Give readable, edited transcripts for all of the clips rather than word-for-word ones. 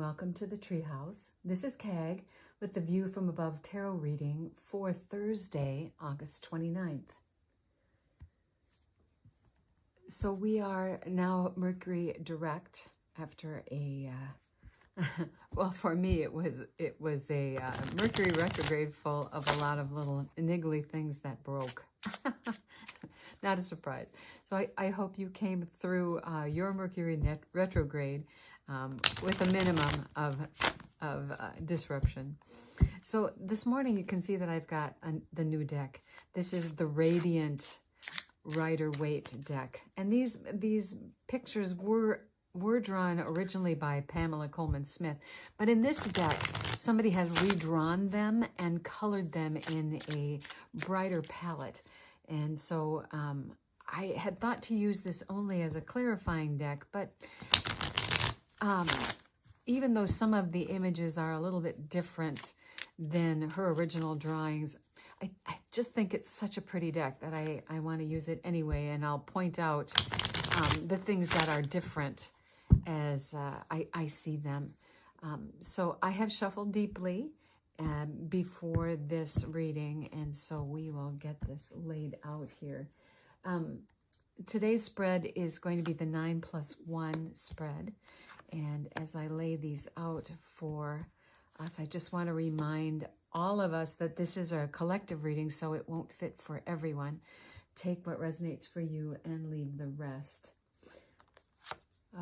welcome to the Treehouse. This is Kag with the View from Above Tarot reading for Thursday, August 29th. So we are now Mercury direct after a, well, for me it was a Mercury retrograde full of a lot of little niggly things that broke. Not a surprise. So I hope you came through your Mercury retrograde with a minimum of disruption. So this morning you can see that I've got the new deck. This is the Radiant Rider-Waite deck. And these pictures were drawn originally by Pamela Coleman Smith. But in this deck, somebody has redrawn them and colored them in a brighter palette. And so I had thought to use this only as a clarifying deck, but even though some of the images are a little bit different than her original drawings, I just think it's such a pretty deck that I want to use it anyway, and I'll point out the things that are different as I see them. So I have shuffled deeply before this reading, and so we will get this laid out here. Today's spread is going to be the 9+1 spread. And as I lay these out for us, I just want to remind all of us that this is a collective reading, so it won't fit for everyone. Take what resonates for you and leave the rest.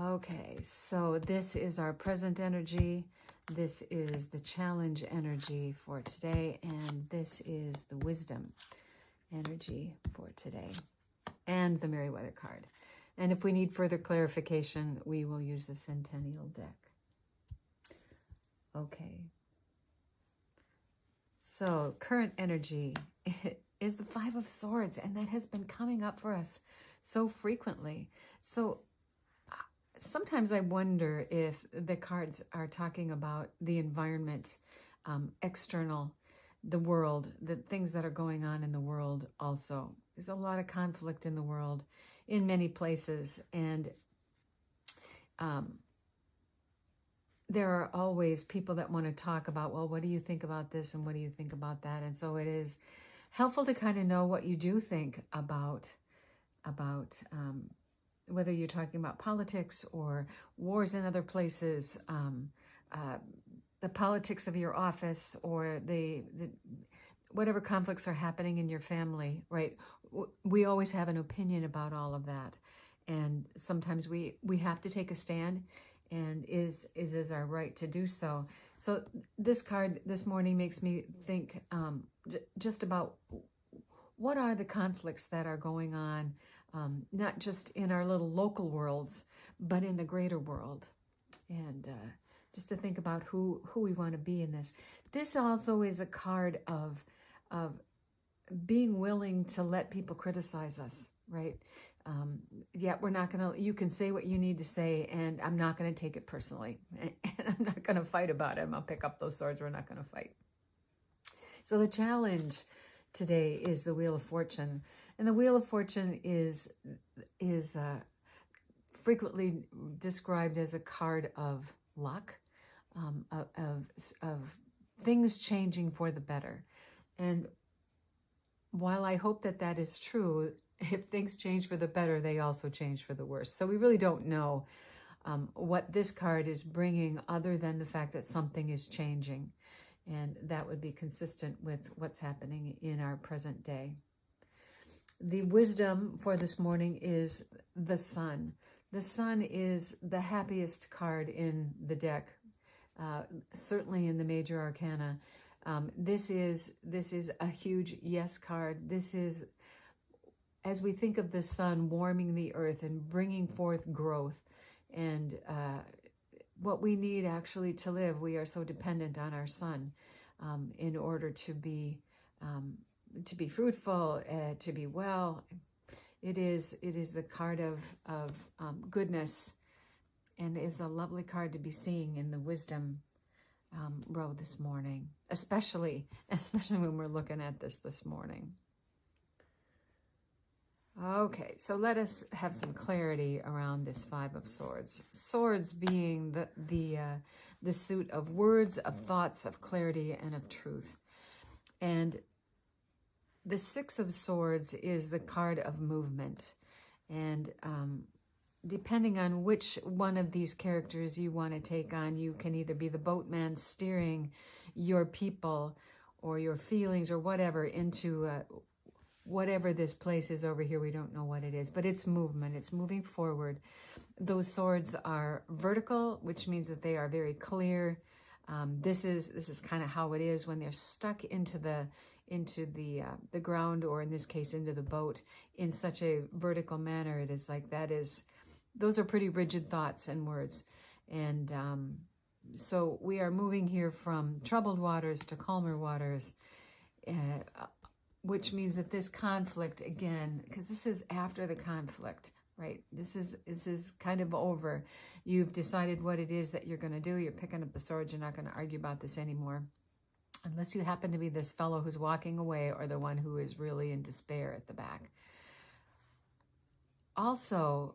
Okay, so this is our present energy. This is the challenge energy for today, and this is the wisdom energy for today, and the Merriweather card. And if we need further clarification, we will use the Centennial deck. Okay. So current energy is the Five of Swords, and that has been coming up for us so frequently. So sometimes I wonder if the cards are talking about the environment, external, the world, the things that are going on in the world also. There's a lot of conflict in the world in many places, and there are always people that want to talk about, well, what do you think about this and what do you think about that? And so it is helpful to kind of know what you do think about whether you're talking about politics or wars in other places, the politics of your office, or the whatever conflicts are happening in your family, right? We always have an opinion about all of that. And sometimes we have to take a stand, and is our right to do so. So this card this morning makes me think just about what are the conflicts that are going on, not just in our little local worlds, but in the greater world. And just to think about who we want to be in this. This also is a card of being willing to let people criticize us, right? Yeah, we're not going to, you can say what you need to say, and I'm not going to take it personally. And I'm not going to fight about it. I'll pick up those swords. We're not going to fight. So the challenge today is the Wheel of Fortune. And the Wheel of Fortune is frequently described as a card of luck, of things changing for the better. And while I hope that that is true, if things change for the better, they also change for the worse. So we really don't know what this card is bringing, other than the fact that something is changing. And that would be consistent with what's happening in our present day. The wisdom for this morning is the Sun. The Sun is the happiest card in the deck, certainly in the major arcana. This is a huge yes card. This is, as we think of the sun warming the earth and bringing forth growth, and what we need actually to live. We are so dependent on our sun in order to be fruitful, to be well. It is the card of goodness, and is a lovely card to be seeing in the wisdom row this morning, especially when we're looking at this morning. Okay, so let us have some clarity around this Five of Swords. Swords being the suit of words, of thoughts, of clarity, and of truth. And the Six of Swords is the card of movement. And depending on which one of these characters you want to take on, you can either be the boatman steering your people or your feelings or whatever into whatever this place is over here. We don't know what it is, but it's movement. It's moving forward. Those swords are vertical, which means that they are very clear. This is kind of how it is when they're stuck into the ground, or in this case into the boat, in such a vertical manner. It is like those are pretty rigid thoughts and words. And so we are moving here from troubled waters to calmer waters, which means that this conflict, again, because this is after the conflict, right? This is kind of over. You've decided what it is that you're going to do. You're picking up the swords. You're not going to argue about this anymore, unless you happen to be this fellow who's walking away or the one who is really in despair at the back. Also,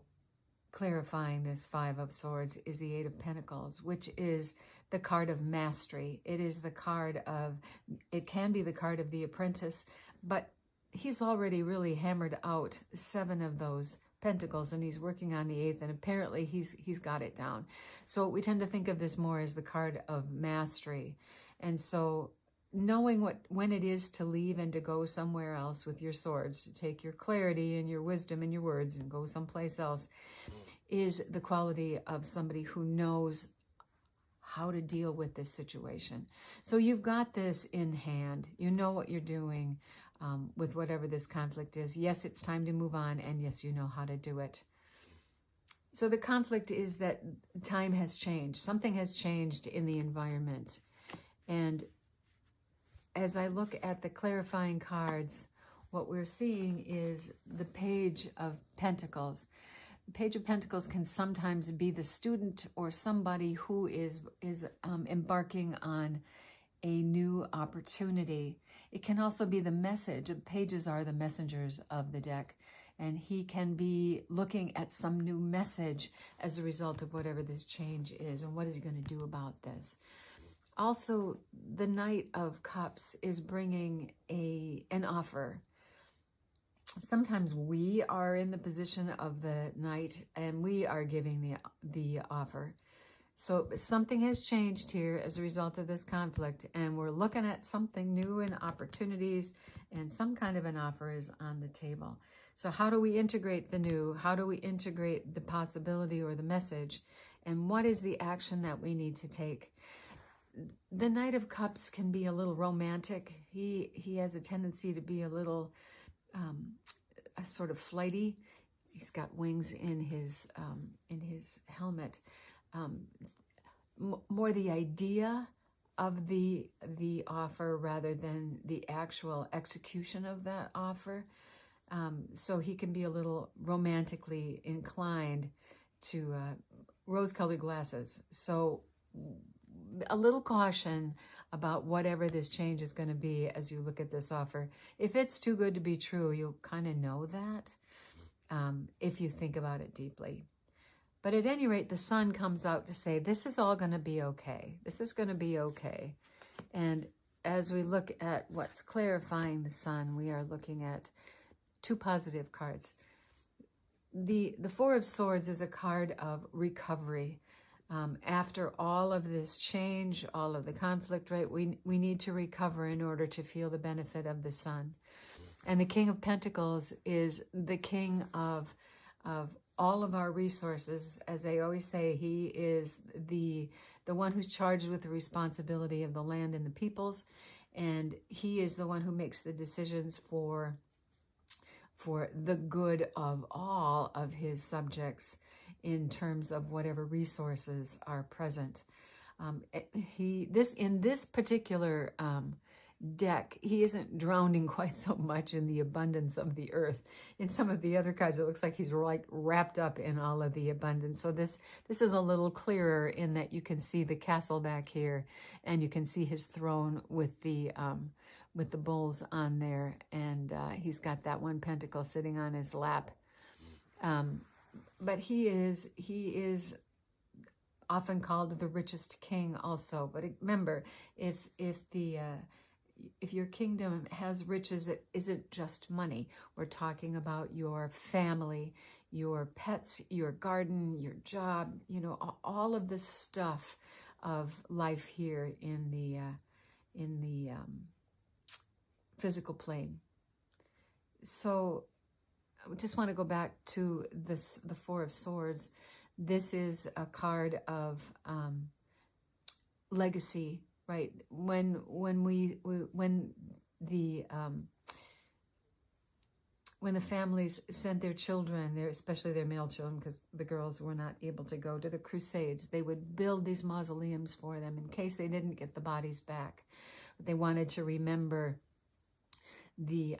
clarifying this Five of Swords is the Eight of Pentacles, which is the card of mastery. It is the card of, it can be the card of the apprentice, but he's already really hammered out 7 of those pentacles, and he's working on the 8th, and apparently he's got it down. So we tend to think of this more as the card of mastery. And so knowing when it is to leave and to go somewhere else with your swords, to take your clarity and your wisdom and your words and go someplace else, is the quality of somebody who knows how to deal with this situation. So you've got this in hand. You know what you're doing with whatever this conflict is. Yes, it's time to move on, and yes, you know how to do it. So the conflict is that time has changed. Something has changed in the environment. And as I look at the clarifying cards, what we're seeing is the Page of Pentacles. The Page of Pentacles can sometimes be the student or somebody who is embarking on a new opportunity. It can also be the message. The pages are the messengers of the deck, and he can be looking at some new message as a result of whatever this change is, and what is he going to do about this. Also, the Knight of Cups is bringing an offer. Sometimes we are in the position of the knight, and we are giving the offer. So something has changed here as a result of this conflict, and we're looking at something new and opportunities, and some kind of an offer is on the table. So how do we integrate the new? How do we integrate the possibility or the message? And what is the action that we need to take? The Knight of Cups can be a little romantic. He has a tendency to be a little a sort of flighty. He's got wings in his helmet. More the idea of the offer rather than the actual execution of that offer. So he can be a little romantically inclined to rose-colored glasses. So a little caution about whatever this change is going to be as you look at this offer. If it's too good to be true, you'll kind of know that if you think about it deeply. But at any rate, the Sun comes out to say, this is all going to be okay. This is going to be okay. And as we look at what's clarifying the Sun, we are looking at 2 positive cards. The Four of Swords is a card of recovery. After all of this change, all of the conflict, right, we need to recover in order to feel the benefit of the Sun. And the King of Pentacles is the king of all of our resources. As I always say, he is the one who's charged with the responsibility of the land and the peoples, and he is the one who makes the decisions for the good of all of his subjects in terms of whatever resources are present. In this particular deck, he isn't drowning quite so much in the abundance of the earth. In some of the other cards, it looks like he's like wrapped up in all of the abundance. So this is a little clearer in that you can see the castle back here, and you can see his throne with the with the bulls on there, and he's got that one pentacle sitting on his lap. But he is often called the richest king also. But remember, if your kingdom has riches, it isn't just money. We're talking about your family, your pets, your garden, your job, you know, all of this stuff of life here in the physical plane. So I just want to go back to this, the Four of Swords. This is a card of legacy, right? When the families sent their children, especially their male children, because the girls were not able to go to the Crusades, they would build these mausoleums for them in case they didn't get the bodies back. But they wanted to remember the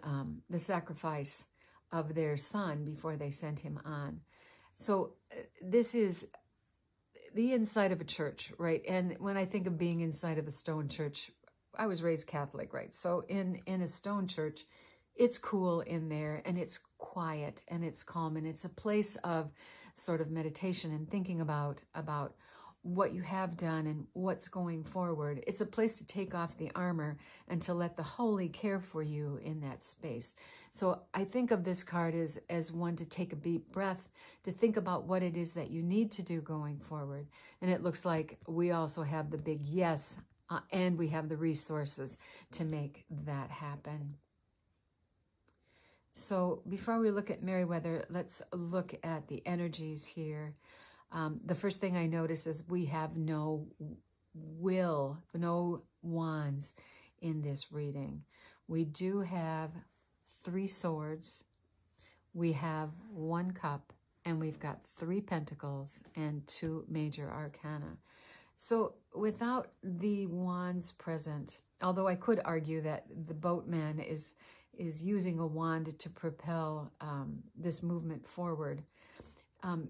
sacrifice of their son before they sent him on. So this is the inside of a church, right? And when I think of being inside of a stone church, I was raised Catholic, right? So in a stone church, it's cool in there, and it's quiet, and it's calm, and it's a place of sort of meditation and thinking about what you have done and what's going forward. It's a place to take off the armor and to let the holy care for you in that space. So I think of this card as one to take a deep breath, to think about what it is that you need to do going forward. And it looks like we also have the big yes, and we have the resources to make that happen. So before we look at Merryweather, let's look at the energies here. The first thing I notice is we have no wands in this reading. We do have 3 swords, we have 1 cup, and we've got 3 pentacles and 2 major arcana. So without the wands present, although I could argue that the boatman is using a wand to propel this movement forward,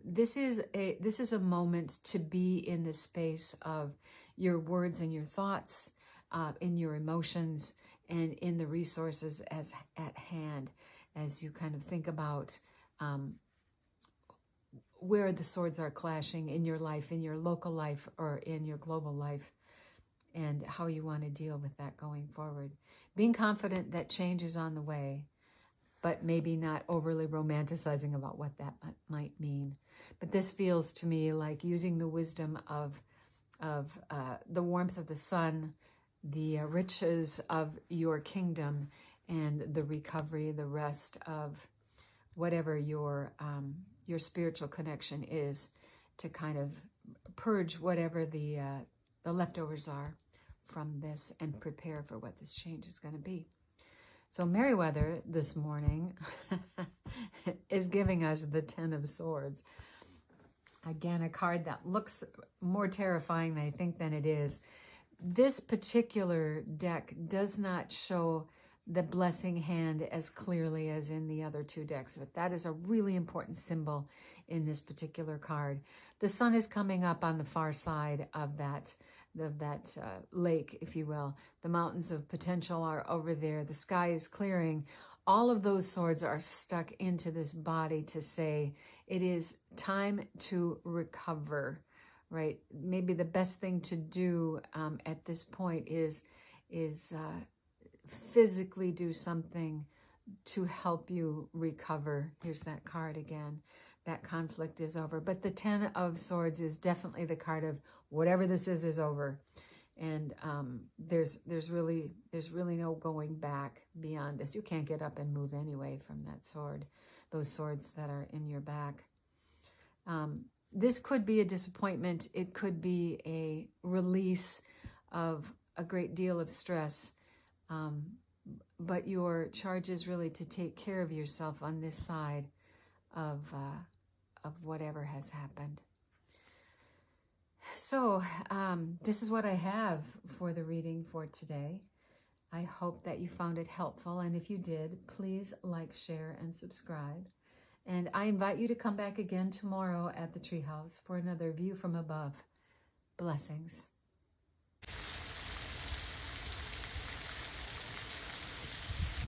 this is a moment to be in the space of your words and your thoughts, in your emotions, and in the resources as at hand, as you kind of think about where the swords are clashing in your life, in your local life, or in your global life, and how you want to deal with that going forward. Being confident that change is on the way, but maybe not overly romanticizing about what that might mean. But this feels to me like using the wisdom of the warmth of the sun, the riches of your kingdom, and the recovery, the rest of whatever your spiritual connection is, to kind of purge whatever the leftovers are from this and prepare for what this change is going to be. So Merryweather this morning is giving us the 10 of Swords. Again, a card that looks more terrifying than I think than it is. This particular deck does not show the blessing hand as clearly as in the other 2 decks, but that is a really important symbol in this particular card. The sun is coming up on the far side of that lake, if you will. The mountains of potential are over there. The sky is clearing. All of those swords are stuck into this body to say it is time to recover, right? Maybe the best thing to do at this point is physically do something to help you recover. Here's that card again. That conflict is over. But the 10 of Swords is definitely the card of whatever this is over. And there's really no going back beyond this. You can't get up and move anyway from that sword, those swords that are in your back. This could be a disappointment. It could be a release of a great deal of stress. But your charge is really to take care of yourself on this side of whatever has happened. So this is what I have for the reading for today. I hope that you found it helpful, and if you did, please like, share, and subscribe. And I invite you to come back again tomorrow at the Treehouse for another View from Above. Blessings.